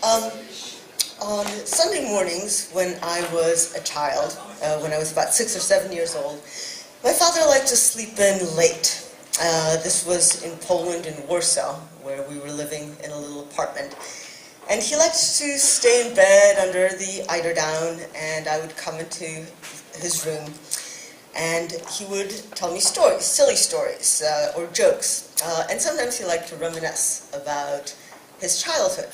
Um, on Sunday mornings, when I was a child, when I was about 6 or 7 years old, my father liked to sleep in late. This was in Poland, in Warsaw, where we were living in a little apartment. And he liked to stay in bed under the eiderdown, and I would come into his room, and he would tell me stories, silly stories, or jokes. And sometimes he liked to reminisce about his childhood.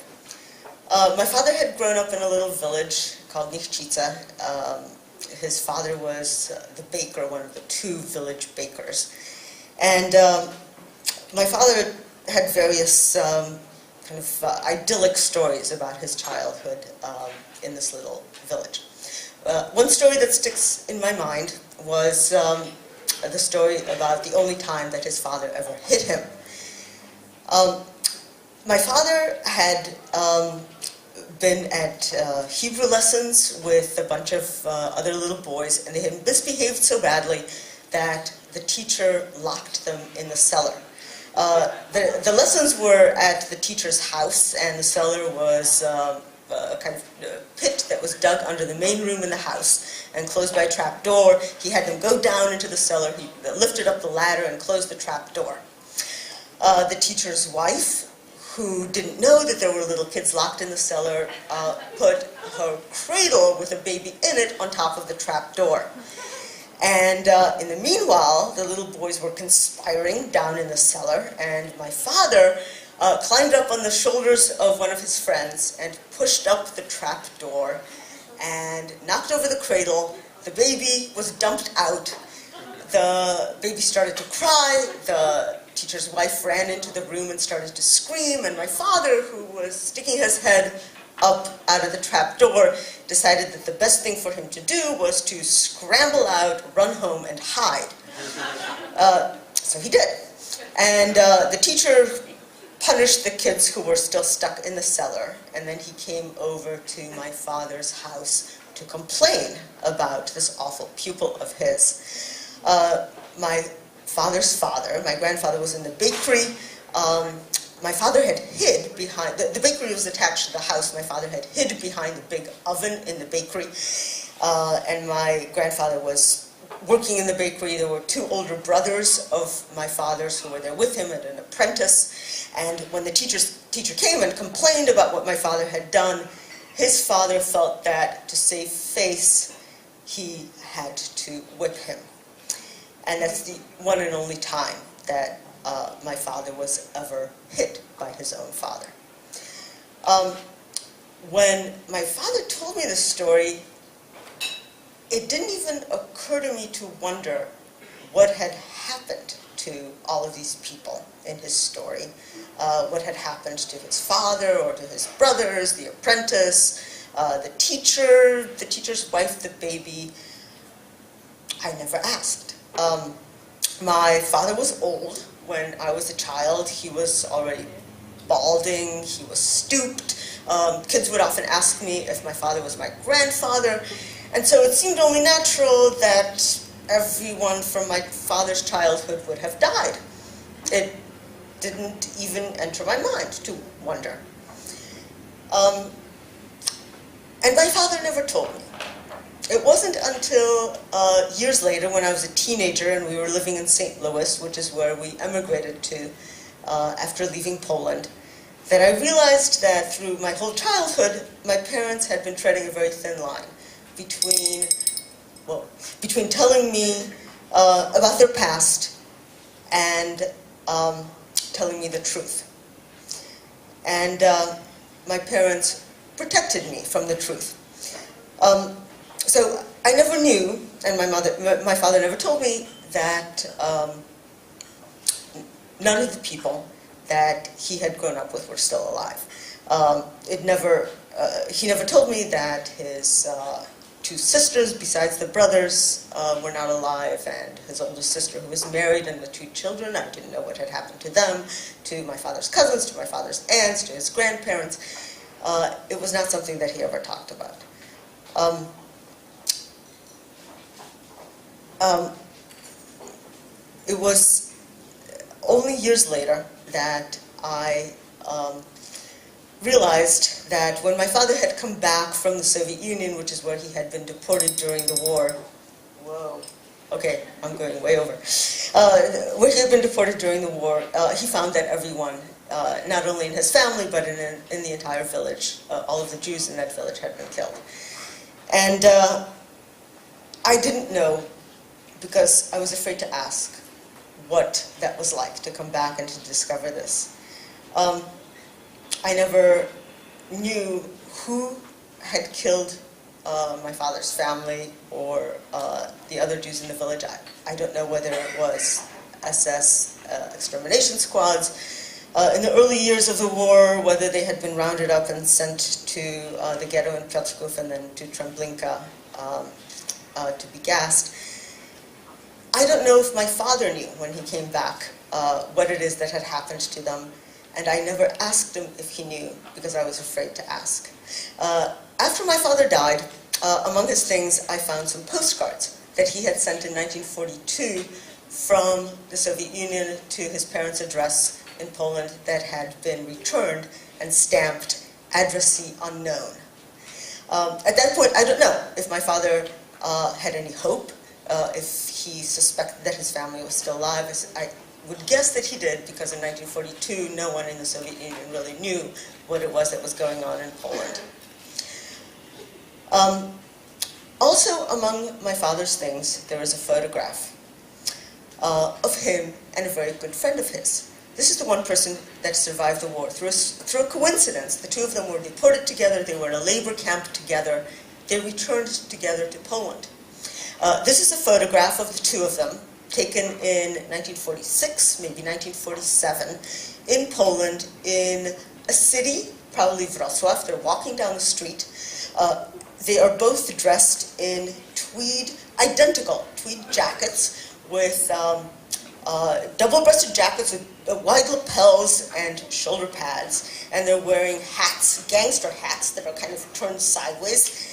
My father had grown up in a little village called Nichcica. His father was the baker, one of the 2 village bakers. And my father had various kind of idyllic stories about his childhood in this little village. One story that sticks in my mind was the story about the only time that his father ever hit him. My father had been at Hebrew lessons with a bunch of other little boys, and they had misbehaved so badly that the teacher locked them in the cellar. The lessons were at the teacher's house, and the cellar was a kind of pit that was dug under the main room in the house and closed by a trap door. He had them go down into the cellar. He lifted up the ladder and closed the trap door. The teacher's wife, who didn't know that there were little kids locked in the cellar, put her cradle with a baby in it on top of the trap door. And in the meanwhile, the little boys were conspiring down in the cellar, and my father climbed up on the shoulders of one of his friends and pushed up the trap door and knocked over the cradle. The baby was dumped out. The baby started to cry. The teacher's wife ran into the room and started to scream, and my father, who was sticking his head up out of the trap door, decided that the best thing for him to do was to scramble out, run home, and hide. So he did. And the teacher punished the kids who were still stuck in the cellar, and then he came over to my father's house to complain about this awful pupil of his. My father's father, my grandfather, was in the bakery. My father had hid behind, the bakery was attached to the house. My father had hid behind the big oven in the bakery, and my grandfather was working in the bakery. There were 2 older brothers of my father's who were there with him and an apprentice, and when the teacher came and complained about what my father had done, his father felt that to save face, he had to whip him. And that's the one and only time that my father was ever hit by his own father. When my father told me this story, it didn't even occur to me to wonder what had happened to all of these people in his story. What had happened to his father or to his brothers, the apprentice, the teacher, the teacher's wife, the baby. I never asked. My father was old when I was a child. He was already balding, he was stooped. Kids would often ask me if my father was my grandfather, and so it seemed only natural that everyone from my father's childhood would have died. It didn't even enter my mind to wonder. And my father never told me. It wasn't until years later, when I was a teenager and we were living in St. Louis, which is where we emigrated to after leaving Poland, that I realized that through my whole childhood, my parents had been treading a very thin line between telling me about their past and telling me the truth. And my parents protected me from the truth. So I never knew, and my father never told me that none of the people that he had grown up with were still alive. He never told me that his 2 sisters, besides the brothers, were not alive, and his oldest sister, who was married, and the 2 children, I didn't know what had happened to them, to my father's cousins, to my father's aunts, to his grandparents. It was not something that he ever talked about. It was only years later that I realized that when my father had come back from the Soviet Union, which is where he had been deported during the war, okay, I'm going way over, where he had been deported during the war, he found that everyone, not only in his family, but in the entire village, all of the Jews in that village had been killed. And I didn't know, because I was afraid to ask what that was like to come back and to discover this. I never knew who had killed my father's family or the other Jews in the village. I don't know whether it was SS extermination squads in the early years of the war, whether they had been rounded up and sent to the ghetto in Piotrków and then to Treblinka to be gassed. I don't know if my father knew when he came back what it is that had happened to them, and I never asked him if he knew because I was afraid to ask. After my father died, among his things I found some postcards that he had sent in 1942 from the Soviet Union to his parents' address in Poland that had been returned and stamped addressee unknown. At that point, I don't know if my father had any hope, if he suspected that his family was still alive. I would guess that he did, because in 1942, no one in the Soviet Union really knew what it was that was going on in Poland. Also, among my father's things, there is a photograph of him and a very good friend of his. This is the one person that survived the war. Through a coincidence, the two of them were deported together, they were in a labor camp together, they returned together to Poland. This is a photograph of the two of them, taken in 1946, maybe 1947, in Poland, in a city, probably Wrocław. They're walking down the street. They are both dressed in identical tweed jackets with double-breasted jackets with wide lapels and shoulder pads, and they're wearing hats, gangster hats that are kind of turned sideways.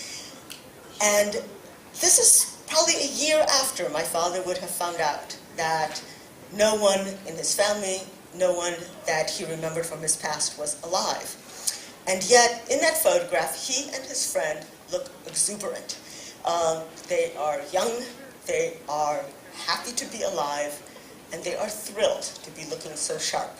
And this is probably a year after my father would have found out that no one in his family, no one that he remembered from his past was alive. And yet, in that photograph, he and his friend look exuberant. They are young, they are happy to be alive, and they are thrilled to be looking so sharp.